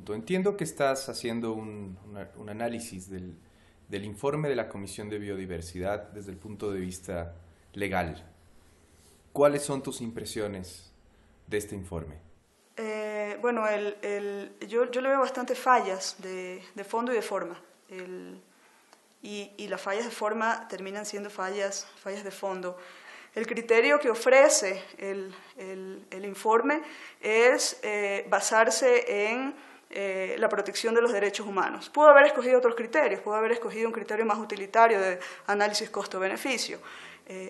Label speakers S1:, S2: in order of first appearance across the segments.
S1: asunto. Entiendo que estás haciendo un análisis del informe de la Comisión de Biodiversidad desde el punto de vista legal. ¿Cuáles son tus impresiones de este informe?
S2: Bueno, yo le veo bastantes fallas de fondo y de forma. Y las fallas de forma terminan siendo fallas de fondo. El criterio que ofrece el informe es basarse en la protección de los derechos humanos. Pudo haber escogido otros criterios, pudo haber escogido un criterio más utilitario de análisis costo-beneficio,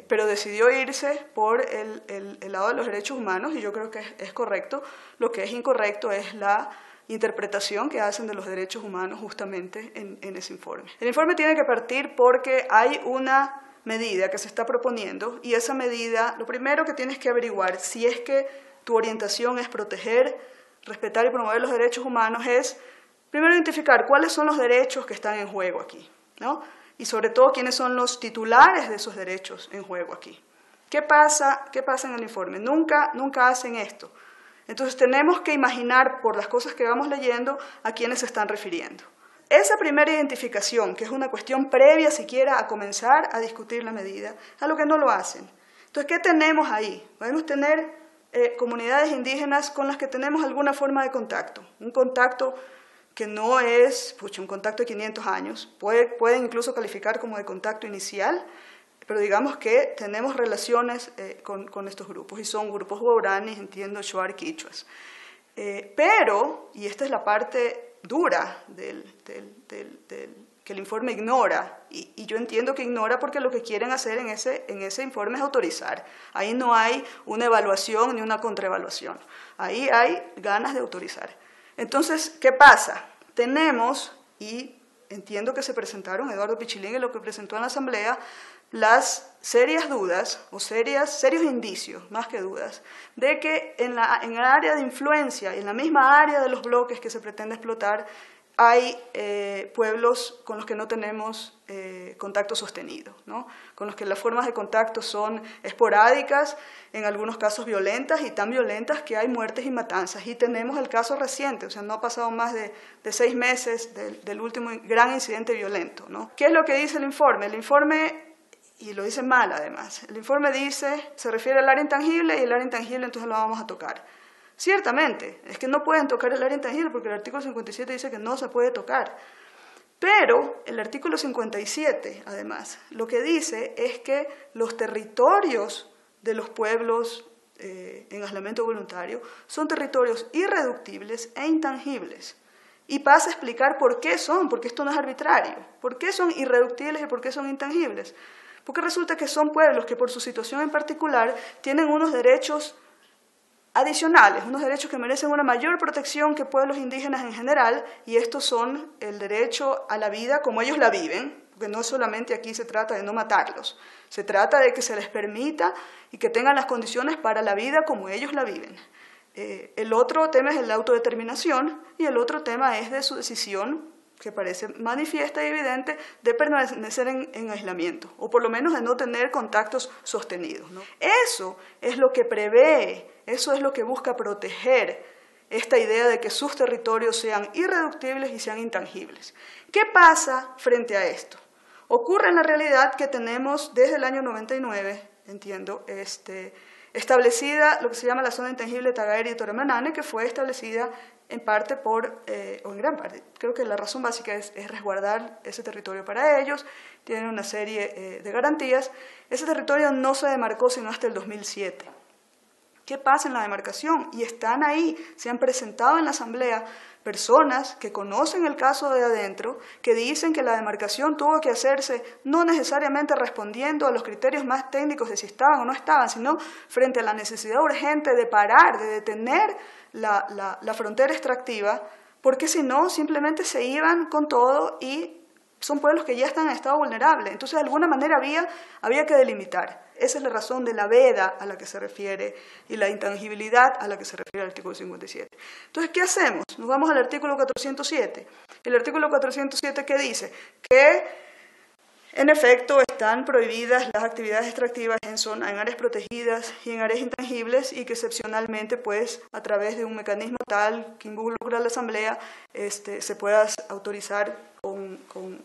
S2: pero decidió irse por el lado de los derechos humanos y yo creo que es correcto. Lo que es incorrecto es la interpretación que hacen de los derechos humanos justamente en ese informe. El informe tiene que partir porque hay una medida que se está proponiendo y esa medida, lo primero que tienes que averiguar si es que tu orientación es proteger, respetar y promover los derechos humanos es primero identificar cuáles son los derechos que están en juego aquí, ¿no? Y sobre todo quiénes son los titulares de esos derechos en juego aquí. ¿Qué pasa en el informe? Nunca hacen esto. Entonces tenemos que imaginar por las cosas que vamos leyendo a quiénes se están refiriendo. Esa primera identificación, que es una cuestión previa siquiera a comenzar a discutir la medida, a lo que no lo hacen. Entonces, ¿qué tenemos ahí? Podemos tener comunidades indígenas con las que tenemos alguna forma de contacto. Un contacto que no es un contacto de 500 años, puede incluso calificar como de contacto inicial, pero digamos que tenemos relaciones con estos grupos, y son grupos guaraníes, entiendo, shuar, quichuas. Pero, y esta es la parte dura que el informe ignora, y yo entiendo que ignora porque lo que quieren hacer en ese informe es autorizar. Ahí no hay una evaluación ni una contraevaluación, ahí hay ganas de autorizar. Entonces, ¿qué pasa? Tenemos, y entiendo que se presentaron, Eduardo Pichilín lo que presentó en la Asamblea, las serias dudas, o serios indicios, más que dudas, de que en el área de influencia, en la misma área de los bloques que se pretende explotar, hay pueblos con los que no tenemos contacto sostenido, ¿no? Con los que las formas de contacto son esporádicas, en algunos casos violentas, y tan violentas que hay muertes y matanzas. Y tenemos el caso reciente, o sea, no ha pasado más de 6 meses del último gran incidente violento, ¿no? ¿Qué es lo que dice el informe? El informe, y lo dice mal además, el informe dice, se refiere al área intangible, y el área intangible entonces lo vamos a tocar. Ciertamente, es que no pueden tocar el área intangible porque el artículo 57 dice que no se puede tocar. Pero el artículo 57, además, lo que dice es que los territorios de los pueblos en aislamiento voluntario son territorios irreductibles e intangibles. Y pasa a explicar por qué son, porque esto no es arbitrario. ¿Por qué son irreductibles y por qué son intangibles? Porque resulta que son pueblos que por su situación en particular tienen unos derechos adicionales, unos derechos que merecen una mayor protección que pueblos indígenas en general, y estos son el derecho a la vida como ellos la viven, porque no solamente aquí se trata de no matarlos, se trata de que se les permita y que tengan las condiciones para la vida como ellos la viven. El otro tema es la autodeterminación, y el otro tema es de su decisión, que parece manifiesta y evidente, de permanecer en aislamiento, o por lo menos de no tener contactos sostenidos, ¿no? Eso es lo que prevé, eso es lo que busca proteger esta idea de que sus territorios sean irreductibles y sean intangibles. ¿Qué pasa frente a esto? Ocurre en la realidad que tenemos desde el año 99, entiendo, establecida lo que se llama la zona intangible Tagaeri y Toramanane, que fue establecida en parte o en gran parte, creo que la razón básica es resguardar ese territorio para ellos, tienen una serie de garantías. Ese territorio no se demarcó sino hasta el 2007. ¿Qué pasa en la demarcación? Y están ahí, se han presentado en la Asamblea personas que conocen el caso de adentro, que dicen que la demarcación tuvo que hacerse no necesariamente respondiendo a los criterios más técnicos de si estaban o no estaban, sino frente a la necesidad urgente de parar, de detener la frontera extractiva, porque si no, simplemente se iban con todo y son pueblos que ya están en estado vulnerable. Entonces, de alguna manera había que delimitar. Esa es la razón de la veda a la que se refiere y la intangibilidad a la que se refiere el artículo 57. Entonces, ¿qué hacemos? Nos vamos al artículo 407. El artículo 407, ¿qué dice? Que En efecto, están prohibidas las actividades extractivas en áreas protegidas y en áreas intangibles y que excepcionalmente, pues, a través de un mecanismo tal que involucra a la Asamblea, se pueda autorizar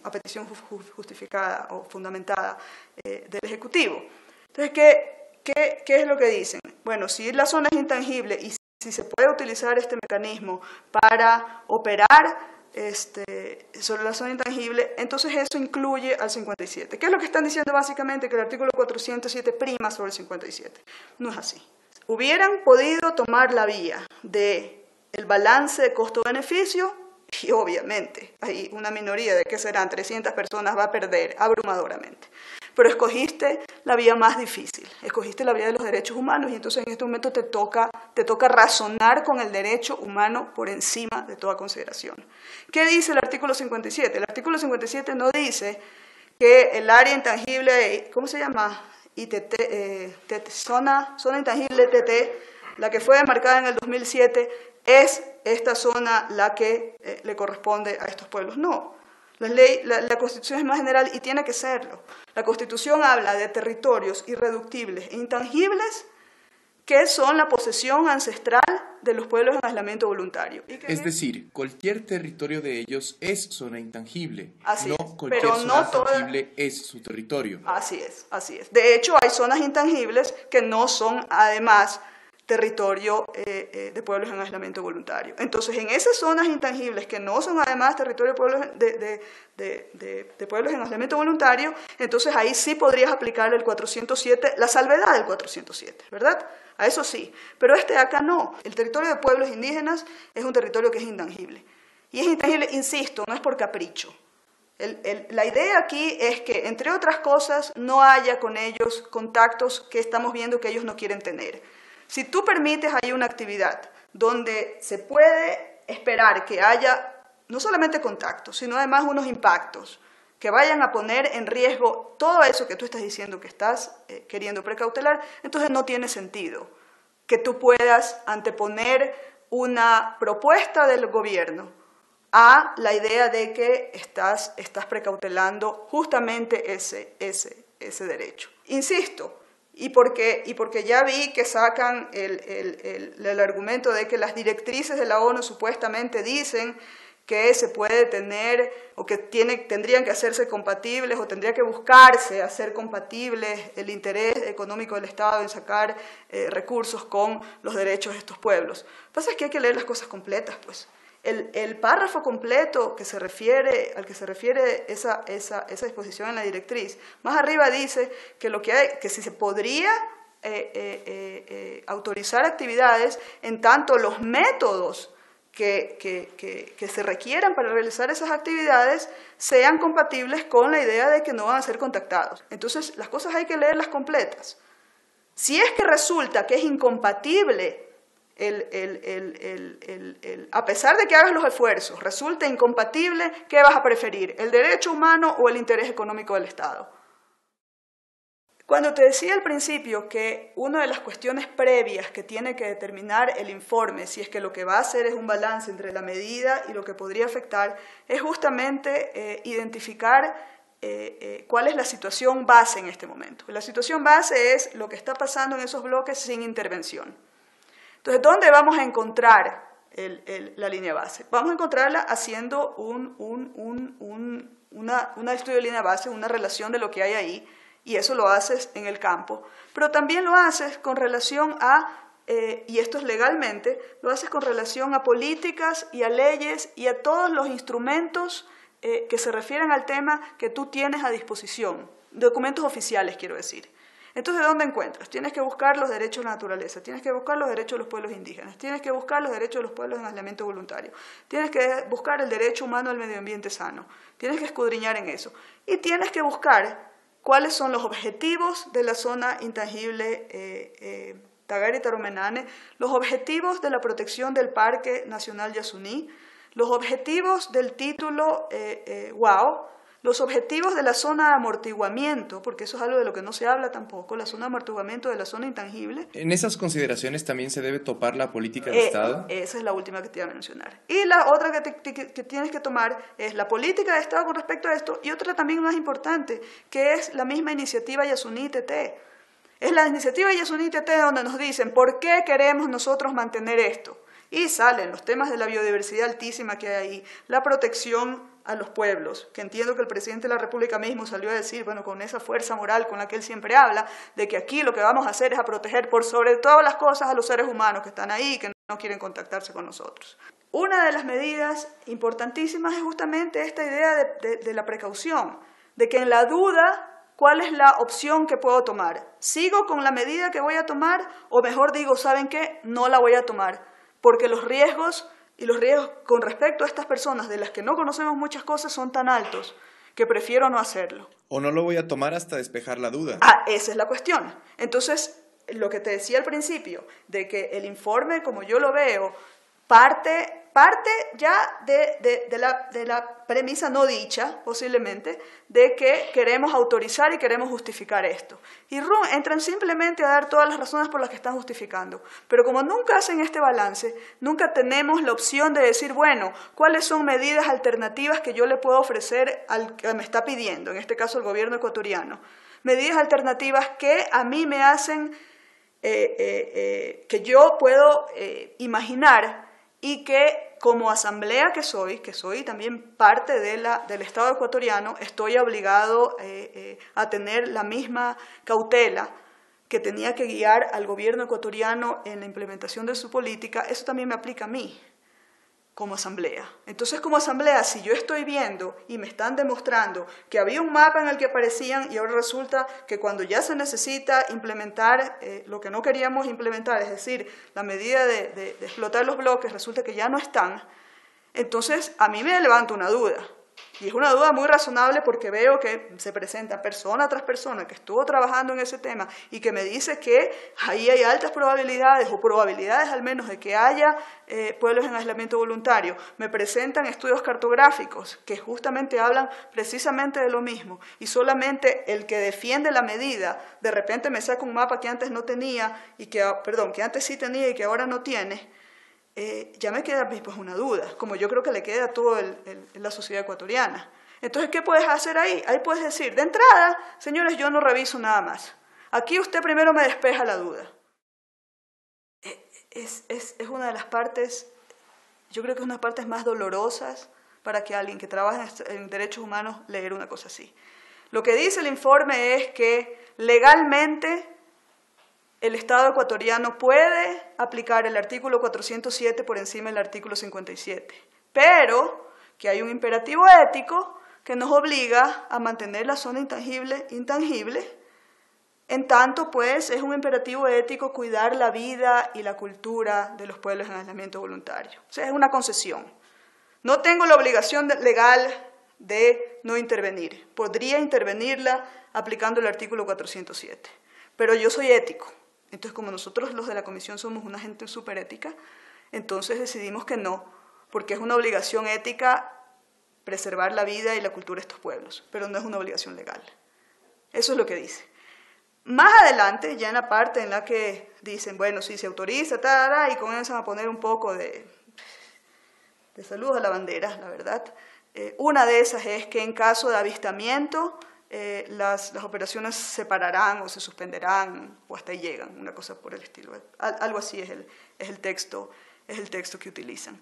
S2: a petición justificada o fundamentada del Ejecutivo. Entonces, ¿qué es lo que dicen? Bueno, si la zona es intangible y si se puede utilizar este mecanismo para operar sobre la zona intangible, entonces eso incluye al 57. ¿Qué es lo que están diciendo básicamente? Que el artículo 407 prima sobre el 57. No es así. Hubieran podido tomar la vía del balance de costo-beneficio y obviamente hay una minoría de que serán 300 personas va a perder abrumadoramente. Pero escogiste la vía más difícil, escogiste la vía de los derechos humanos y entonces en este momento te toca razonar con el derecho humano por encima de toda consideración. ¿Qué dice el artículo 57? El artículo 57 no dice que el área intangible, ¿cómo se llama? Zona intangible TT, la que fue demarcada en el 2007, es esta zona la que le corresponde a estos pueblos. No. La Constitución es más general y tiene que serlo. La Constitución habla de territorios irreductibles e intangibles que son la posesión ancestral de los pueblos en aislamiento voluntario.
S1: Es decir, cualquier territorio de ellos es zona intangible,
S2: así
S1: no cualquier zona intangible es su territorio.
S2: Así es, así es. De hecho, hay zonas intangibles que no son además territorio de pueblos en aislamiento voluntario. Entonces, en esas zonas intangibles que no son además territorio de pueblos en aislamiento voluntario, entonces ahí sí podrías aplicar el 407, la salvedad del 407, ¿verdad? A eso sí, pero acá no. El territorio de pueblos indígenas es un territorio que es intangible. Y es intangible, insisto, no es por capricho. La idea aquí es que, entre otras cosas, no haya con ellos contactos que estamos viendo que ellos no quieren tener. Si tú permites ahí una actividad donde se puede esperar que haya no solamente contactos, sino además unos impactos que vayan a poner en riesgo todo eso que tú estás diciendo que estás queriendo precautelar, entonces no tiene sentido que tú puedas anteponer una propuesta del gobierno a la idea de que estás precautelando justamente ese derecho. Insisto, y porque ya vi que sacan el argumento de que las directrices de la ONU supuestamente dicen que se puede tener o que tendrían que hacerse compatibles o tendría que buscarse hacer compatibles el interés económico del Estado en sacar recursos con los derechos de estos pueblos. Lo que pasa es que hay que leer las cosas completas, pues. El párrafo completo al que se refiere esa disposición en la directriz, más arriba dice que si se podría autorizar actividades en tanto los métodos que se requieran para realizar esas actividades sean compatibles con la idea de que no van a ser contactados. Entonces, las cosas hay que leerlas completas. Si es que resulta que es incompatible a pesar de que hagas los esfuerzos, resulta incompatible, ¿qué vas a preferir? ¿El derecho humano o el interés económico del Estado? Cuando te decía al principio que una de las cuestiones previas que tiene que determinar el informe, si es que lo que va a hacer es un balance entre la medida y lo que podría afectar, es justamente identificar cuál es la situación base en este momento. La situación base es lo que está pasando en esos bloques sin intervención. Entonces, ¿dónde vamos a encontrar la línea base? Vamos a encontrarla haciendo un estudio de línea base, una relación de lo que hay ahí, y eso lo haces en el campo. Pero también lo haces con relación y esto es legalmente, lo haces con relación a políticas y a leyes y a todos los instrumentos que se refieren al tema que tú tienes a disposición, documentos oficiales quiero decir. Entonces, ¿dónde encuentras? Tienes que buscar los derechos de la naturaleza, tienes que buscar los derechos de los pueblos indígenas, tienes que buscar los derechos de los pueblos en aislamiento voluntario, tienes que buscar el derecho humano al medio ambiente sano, tienes que escudriñar en eso y tienes que buscar cuáles son los objetivos de la zona intangible Tagare y Taromenane, los objetivos de la protección del Parque Nacional Yasuní, los objetivos del título WOW, los objetivos de la zona de amortiguamiento, porque eso es algo de lo que no se habla tampoco, la zona de amortiguamiento de la zona intangible.
S1: ¿En esas consideraciones también se debe topar la política de Estado?
S2: Esa es la última que te iba a mencionar. Y la otra que tienes que tomar es la política de Estado con respecto a esto, y otra también más importante, que es la misma iniciativa Yasuní-TT. Es la iniciativa Yasuní-TT donde nos dicen por qué queremos nosotros mantener esto. Y salen los temas de la biodiversidad altísima que hay ahí, la protección a los pueblos, que entiendo que el presidente de la República mismo salió a decir, bueno, con esa fuerza moral con la que él siempre habla, de que aquí lo que vamos a hacer es a proteger por sobre todas las cosas a los seres humanos que están ahí y que no quieren contactarse con nosotros. Una de las medidas importantísimas es justamente esta idea de la precaución, de que en la duda, ¿cuál es la opción que puedo tomar? ¿Sigo con la medida que voy a tomar o mejor digo, ¿saben qué? No la voy a tomar, porque los riesgos con respecto a estas personas de las que no conocemos muchas cosas son tan altos que prefiero no hacerlo.
S1: ¿O no lo voy a tomar hasta despejar la duda?
S2: Esa es la cuestión. Entonces, lo que te decía al principio, de que el informe, como yo lo veo, parte ya de la premisa no dicha, posiblemente, de que queremos autorizar y queremos justificar esto. Y entran simplemente a dar todas las razones por las que están justificando. Pero como nunca hacen este balance, nunca tenemos la opción de decir, bueno, ¿cuáles son medidas alternativas que yo le puedo ofrecer al que me está pidiendo, en este caso el gobierno ecuatoriano? Medidas alternativas que a mí me hacen, que yo puedo imaginar y que como asamblea que soy también parte del Estado ecuatoriano, estoy obligado a tener la misma cautela que tenía que guiar al gobierno ecuatoriano en la implementación de su política. Eso también me aplica a mí como asamblea. Entonces, como asamblea, si yo estoy viendo y me están demostrando que había un mapa en el que aparecían y ahora resulta que cuando ya se necesita implementar lo que no queríamos implementar, es decir, la medida de explotar los bloques, resulta que ya no están, entonces a mí me levanta una duda. Y es una duda muy razonable porque veo que se presenta persona tras persona que estuvo trabajando en ese tema y que me dice que ahí hay altas probabilidades, o probabilidades al menos, de que haya pueblos en aislamiento voluntario. Me presentan estudios cartográficos que justamente hablan precisamente de lo mismo. Y solamente el que defiende la medida, de repente me saca un mapa que antes no tenía, que antes sí tenía y que ahora no tiene. Ya me queda pues una duda, como yo creo que le queda a toda la sociedad ecuatoriana. Entonces, ¿qué puedes hacer ahí? Ahí puedes decir, de entrada, señores, yo no reviso nada más. Aquí usted primero me despeja la duda. Es una de las partes, yo creo que es una de las partes más dolorosas para que alguien que trabaja en derechos humanos leer una cosa así. Lo que dice el informe es que legalmente el Estado ecuatoriano puede aplicar el artículo 407 por encima del artículo 57, pero que hay un imperativo ético que nos obliga a mantener la zona intangible, en tanto pues es un imperativo ético cuidar la vida y la cultura de los pueblos en aislamiento voluntario. O sea, es una concesión. No tengo la obligación legal de no intervenir. Podría intervenirla aplicando el artículo 407, pero yo soy ético. Entonces, como nosotros los de la comisión somos una gente súper ética, entonces decidimos que no, porque es una obligación ética preservar la vida y la cultura de estos pueblos, pero no es una obligación legal. Eso es lo que dice. Más adelante, ya en la parte en la que dicen, bueno, sí, se autoriza, y comienzan a poner un poco de saludos a la bandera, la verdad. Una de esas es que en caso de avistamiento, las operaciones se pararán o se suspenderán o hasta ahí llegan, una cosa por el estilo. Algo así es el texto que utilizan.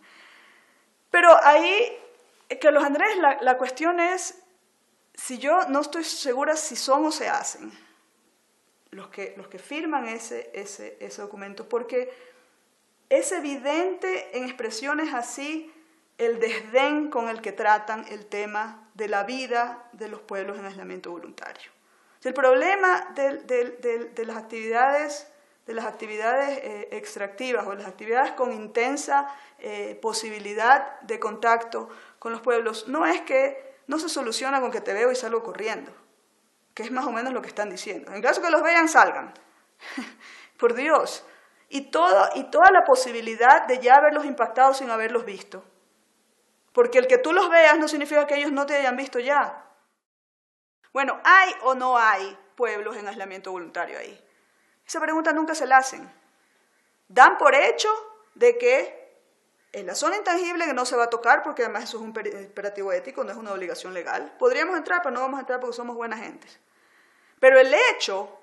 S2: Pero ahí, Carlos Andrés, la cuestión es, si yo no estoy segura si son o se hacen los que firman ese documento, porque es evidente en expresiones así el desdén con el que tratan el tema de la vida de los pueblos en aislamiento voluntario. El problema de las actividades extractivas o de las actividades con intensa posibilidad de contacto con los pueblos no es que no se soluciona con que te veo y salgo corriendo, que es más o menos lo que están diciendo. En caso que los vean, salgan. Por Dios. Y toda la posibilidad de ya haberlos impactado sin haberlos visto. Porque el que tú los veas no significa que ellos no te hayan visto ya. Bueno, ¿hay o no hay pueblos en aislamiento voluntario ahí? Esa pregunta nunca se la hacen. Dan por hecho de que en la zona intangible que no se va a tocar, porque además eso es un imperativo ético, no es una obligación legal. Podríamos entrar, pero no vamos a entrar porque somos buenas gentes. Pero el hecho,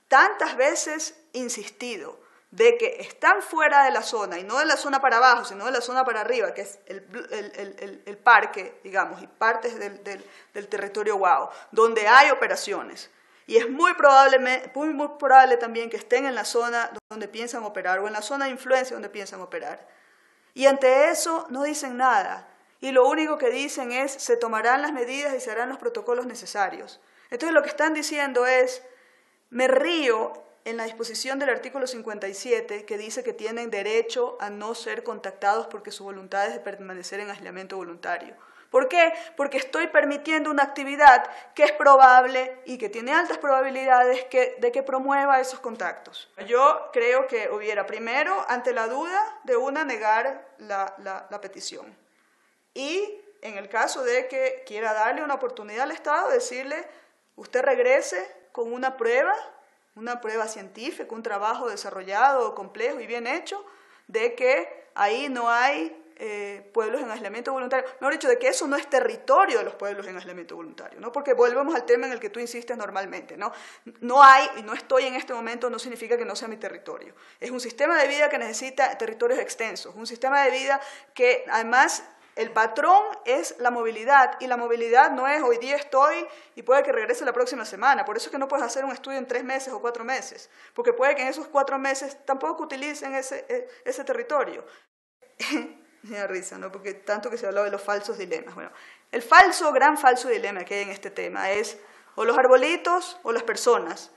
S2: tantas veces insistido, de que están fuera de la zona, y no de la zona para abajo, sino de la zona para arriba, que es el parque, digamos, y partes del territorio Wao, donde hay operaciones. Y es muy probable también que estén en la zona donde piensan operar, o en la zona de influencia donde piensan operar. Y ante eso no dicen nada. Y lo único que dicen es, se tomarán las medidas y se harán los protocolos necesarios. Entonces lo que están diciendo es, me río en la disposición del artículo 57 que dice que tienen derecho a no ser contactados porque su voluntad es de permanecer en aislamiento voluntario. ¿Por qué? Porque estoy permitiendo una actividad que es probable y que tiene altas probabilidades de que promueva esos contactos. Yo creo que hubiera primero, ante la duda, de una negar la petición. Y en el caso de que quiera darle una oportunidad al Estado, decirle, usted regrese con una prueba científica, un trabajo desarrollado, complejo y bien hecho, de que ahí no hay pueblos en aislamiento voluntario. Mejor dicho, de que eso no es territorio de los pueblos en aislamiento voluntario, ¿no? Porque volvemos al tema en el que tú insistes normalmente, ¿no? No hay, y no estoy en este momento, no significa que no sea mi territorio. Es un sistema de vida que necesita territorios extensos, un sistema de vida que además el patrón es la movilidad, y la movilidad no es hoy día estoy y puede que regrese la próxima semana. Por eso es que no puedes hacer un estudio en 3 meses o 4 meses, porque puede que en esos 4 meses tampoco utilicen ese territorio. Me da risa, ¿no? Porque tanto que se hablaba de los falsos dilemas. Bueno, el gran falso dilema que hay en este tema es o los arbolitos o las personas.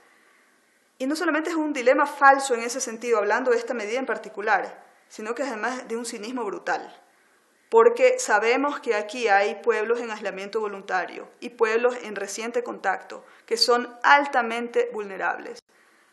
S2: Y no solamente es un dilema falso en ese sentido, hablando de esta medida en particular, sino que es además de un cinismo brutal. Porque sabemos que aquí hay pueblos en aislamiento voluntario y pueblos en reciente contacto que son altamente vulnerables.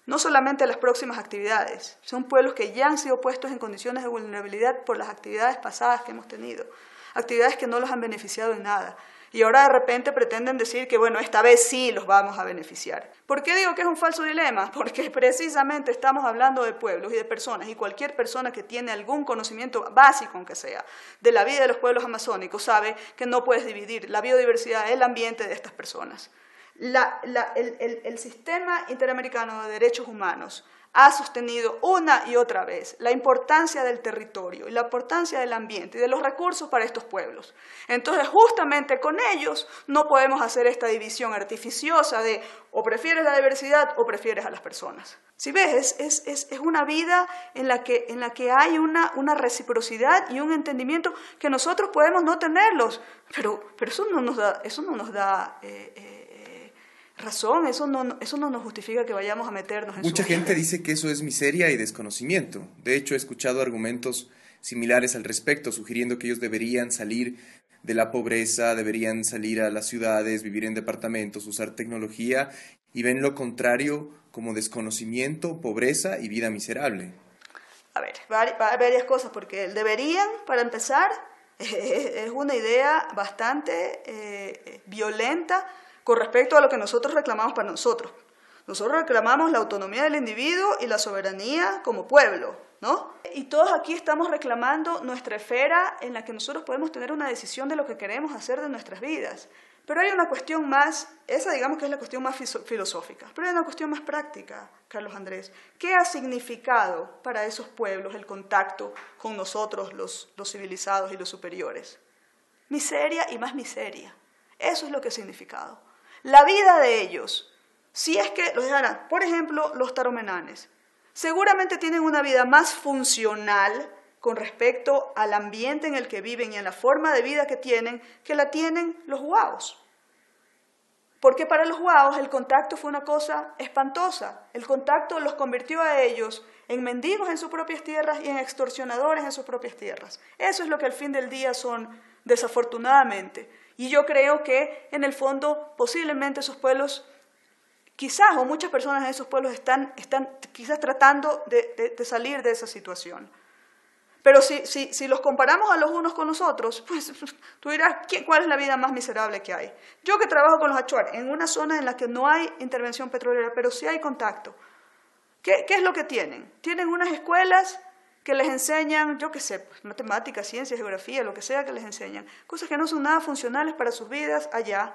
S2: No solamente a las próximas actividades, son pueblos que ya han sido puestos en condiciones de vulnerabilidad por las actividades pasadas que hemos tenido, actividades que no los han beneficiado en nada. Y ahora de repente pretenden decir que, bueno, esta vez sí los vamos a beneficiar. ¿Por qué digo que es un falso dilema? Porque precisamente estamos hablando de pueblos y de personas, y cualquier persona que tiene algún conocimiento básico, aunque sea, de la vida de los pueblos amazónicos, sabe que no puedes dividir la biodiversidad, el ambiente de estas personas. El sistema interamericano de derechos humanos ha sostenido una y otra vez la importancia del territorio y la importancia del ambiente y de los recursos para estos pueblos. Entonces, justamente con ellos no podemos hacer esta división artificiosa de o prefieres la diversidad o prefieres a las personas. Si ves, es una vida en la que hay una reciprocidad y un entendimiento que nosotros podemos no tenerlos, pero eso no nos da razón, eso no nos justifica que vayamos a meternos en
S1: Mucha gente dice que eso es miseria y desconocimiento. De hecho, he escuchado argumentos similares al respecto, sugiriendo que ellos deberían salir de la pobreza, deberían salir a las ciudades, vivir en departamentos, usar tecnología, y ven lo contrario como desconocimiento, pobreza y vida miserable.
S2: A ver, varias cosas, porque el deberían, para empezar, es una idea bastante violenta con respecto a lo que nosotros reclamamos para nosotros. Nosotros reclamamos la autonomía del individuo y la soberanía como pueblo, ¿no? Y todos aquí estamos reclamando nuestra esfera en la que nosotros podemos tener una decisión de lo que queremos hacer de nuestras vidas. Pero hay una cuestión más, esa digamos que es la cuestión más filosófica, pero hay una cuestión más práctica, Carlos Andrés. ¿Qué ha significado para esos pueblos el contacto con nosotros, los civilizados y los superiores? Miseria y más miseria. Eso es lo que ha significado. La vida de ellos, si es que los dejaran, por ejemplo, los taromenanes, seguramente tienen una vida más funcional con respecto al ambiente en el que viven y a la forma de vida que la tienen los huaos. Porque para los huaos el contacto fue una cosa espantosa. El contacto los convirtió a ellos en mendigos en sus propias tierras y en extorsionadores en sus propias tierras. Eso es lo que al fin del día son, desafortunadamente. Y yo creo que, en el fondo, posiblemente esos pueblos, quizás, o muchas personas en esos pueblos están quizás tratando de salir de esa situación. Pero si los comparamos a los unos con los otros, pues tú dirás, ¿cuál es la vida más miserable que hay? Yo que trabajo con los Achuar, en una zona en la que no hay intervención petrolera, pero sí hay contacto. ¿Qué es lo que tienen? Tienen unas escuelas que les enseñan, yo qué sé, pues, matemáticas, ciencias, geografía, lo que sea que les enseñan, cosas que no son nada funcionales para sus vidas allá,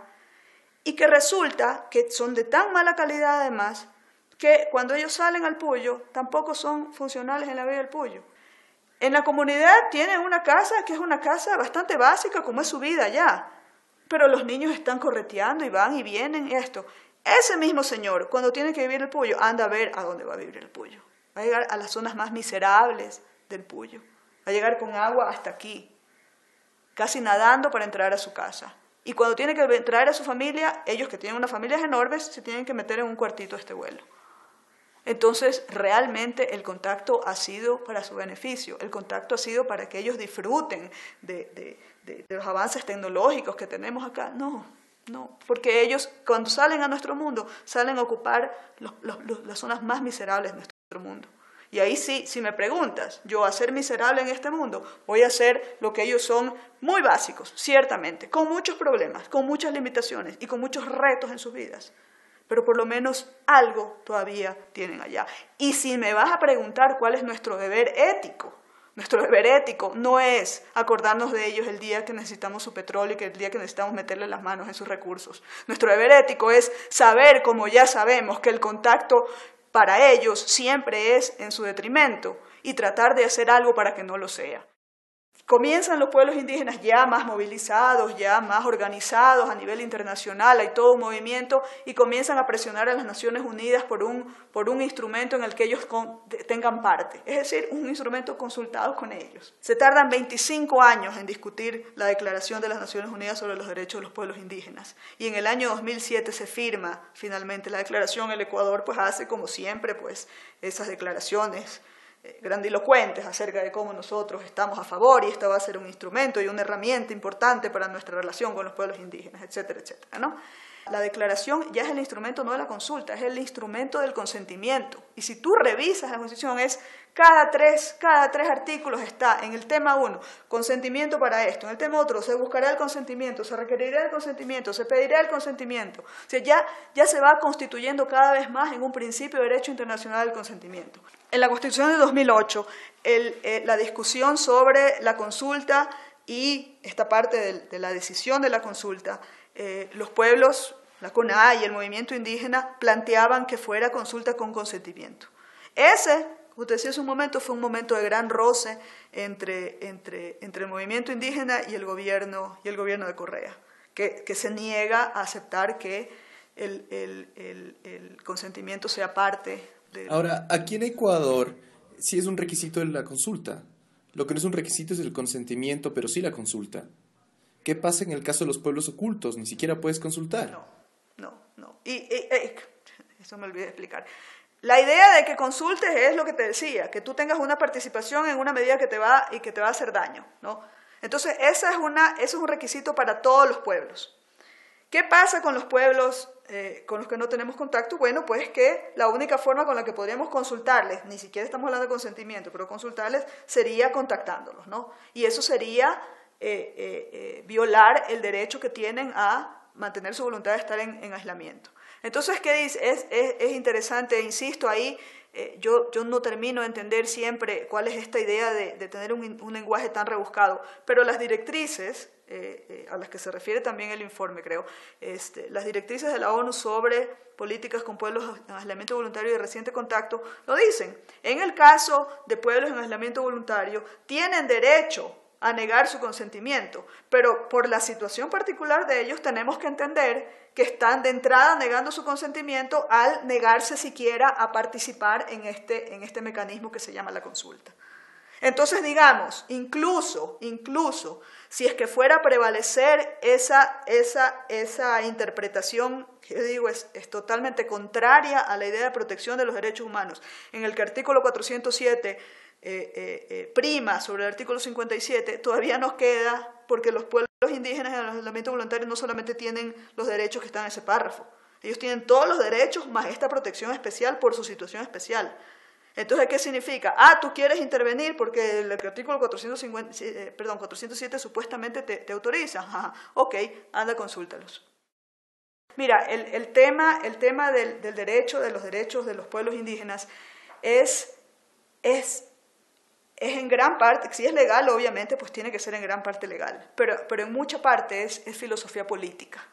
S2: y que resulta que son de tan mala calidad además, que cuando ellos salen al Puyo, tampoco son funcionales en la vida del Puyo. En la comunidad tienen una casa que es una casa bastante básica, como es su vida allá, pero los niños están correteando y van y vienen esto. Ese mismo señor, cuando tiene que vivir el Puyo, anda a ver a dónde va a vivir el Puyo. Va a llegar a las zonas más miserables del Puyo. Va a llegar con agua hasta aquí, casi nadando para entrar a su casa. Y cuando tiene que traer a su familia, ellos que tienen unas familias enormes, se tienen que meter en un cuartito a este vuelo. Entonces, realmente el contacto ha sido para su beneficio, el contacto ha sido para que ellos disfruten de los avances tecnológicos que tenemos acá. No, porque ellos cuando salen a nuestro mundo, salen a ocupar las zonas más miserables de nuestro mundo. Y ahí sí, si me preguntas, yo a ser miserable en este mundo, voy a hacer lo que ellos son muy básicos, ciertamente, con muchos problemas, con muchas limitaciones y con muchos retos en sus vidas. Pero por lo menos algo todavía tienen allá. Y si me vas a preguntar cuál es nuestro deber ético no es acordarnos de ellos el día que necesitamos su petróleo y que el día que necesitamos meterle las manos en sus recursos. Nuestro deber ético es saber, como ya sabemos, que el contacto para ellos siempre es en su detrimento y tratar de hacer algo para que no lo sea. Comienzan los pueblos indígenas ya más movilizados, ya más organizados a nivel internacional, hay todo un movimiento y comienzan a presionar a las Naciones Unidas por un instrumento en el que ellos tengan parte, es decir, un instrumento consultado con ellos. Se tardan 25 años en discutir la Declaración de las Naciones Unidas sobre los Derechos de los Pueblos Indígenas y en el año 2007 se firma finalmente la declaración. El Ecuador pues hace como siempre pues esas declaraciones grandilocuentes acerca de cómo nosotros estamos a favor y esta va a ser un instrumento y una herramienta importante para nuestra relación con los pueblos indígenas, etcétera, etcétera, ¿no? La declaración ya es el instrumento no de la consulta, es el instrumento del consentimiento. Y si tú revisas la Constitución, es cada tres artículos está en el tema 1, consentimiento para esto, en el tema otro, se buscará el consentimiento, se requerirá el consentimiento, se pedirá el consentimiento. O sea, ya se va constituyendo cada vez más en un principio de derecho internacional del consentimiento. En la Constitución de 2008, la discusión sobre la consulta y esta parte de la decisión de la consulta, los pueblos, la CONAIE y el movimiento indígena planteaban que fuera consulta con consentimiento. Ese, como usted decía hace un momento, fue un momento de gran roce entre el movimiento indígena y el gobierno de Correa, que se niega a aceptar que el consentimiento sea parte de...
S1: Ahora, aquí en Ecuador sí es un requisito de la consulta. Lo que no es un requisito es el consentimiento, pero sí la consulta. ¿Qué pasa en el caso de los pueblos ocultos? Ni siquiera puedes consultar.
S2: No. Eso me olvidé de explicar. La idea de que consultes es lo que te decía, que tú tengas una participación en una medida que te va a hacer daño, ¿no? Entonces, eso es un requisito para todos los pueblos. ¿Qué pasa con los pueblos con los que no tenemos contacto? Bueno, pues que la única forma con la que podríamos consultarles, ni siquiera estamos hablando de consentimiento, pero consultarles sería contactándolos, ¿no? Y eso sería violar el derecho que tienen a mantener su voluntad de estar en aislamiento. Entonces, ¿qué dice? Es interesante, insisto, ahí yo no termino de entender siempre cuál es esta idea de tener un lenguaje tan rebuscado, pero las directrices, a las que se refiere también el informe, creo, las directrices de la ONU sobre políticas con pueblos en aislamiento voluntario y de reciente contacto, lo dicen. En el caso de pueblos en aislamiento voluntario, tienen derecho a negar su consentimiento, pero por la situación particular de ellos tenemos que entender que están de entrada negando su consentimiento al negarse siquiera a participar en este mecanismo que se llama la consulta. Entonces, digamos, incluso si es que fuera a prevalecer esa interpretación, que yo digo es totalmente contraria a la idea de protección de los derechos humanos, en el que el artículo 407 prima sobre el artículo 57, todavía nos queda, porque los pueblos indígenas en el aislamiento voluntario no solamente tienen los derechos que están en ese párrafo, ellos tienen todos los derechos más esta protección especial por su situación especial. Entonces, ¿qué significa? Ah, tú quieres intervenir porque el artículo 407 supuestamente te autoriza. Ajá, ok, anda, consúltalos. Mira, el tema del derecho, de los derechos de los pueblos indígenas es en gran parte, si es legal, obviamente, pues tiene que ser en gran parte legal, pero en mucha parte es filosofía política.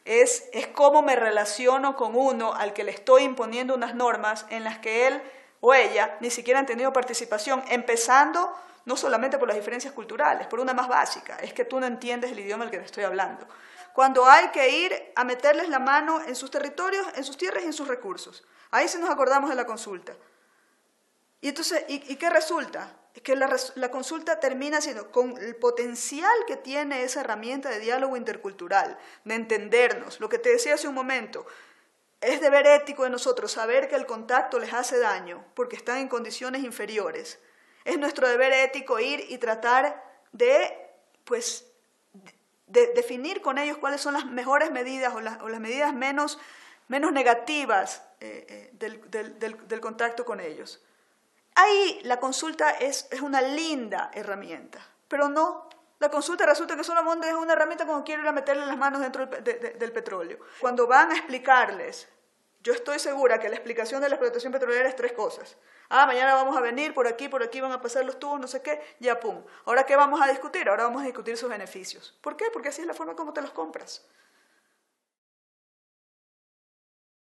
S2: Es cómo me relaciono con uno al que le estoy imponiendo unas normas en las que él o ella ni siquiera han tenido participación, empezando no solamente por las diferencias culturales, por una más básica, es que tú no entiendes el idioma al que te estoy hablando. Cuando hay que ir a meterles la mano en sus territorios, en sus tierras y en sus recursos. Ahí sí nos acordamos de la consulta. Y entonces, ¿y qué resulta? Es que la consulta termina siendo, con el potencial que tiene esa herramienta de diálogo intercultural, de entendernos, lo que te decía hace un momento, es deber ético de nosotros saber que el contacto les hace daño porque están en condiciones inferiores. Es nuestro deber ético ir y tratar de definir con ellos cuáles son las mejores medidas o las medidas menos negativas del contacto con ellos. Ahí la consulta es una linda herramienta, pero no. La consulta resulta que solamente es una herramienta cuando quiero ir a meterle las manos dentro del petróleo. Cuando van a explicarles, yo estoy segura que la explicación de la explotación petrolera es 3 cosas. Ah, mañana vamos a venir, por aquí van a pasar los tubos, no sé qué, ya pum. ¿Ahora qué vamos a discutir? Ahora vamos a discutir sus beneficios. ¿Por qué? Porque así es la forma como te los compras.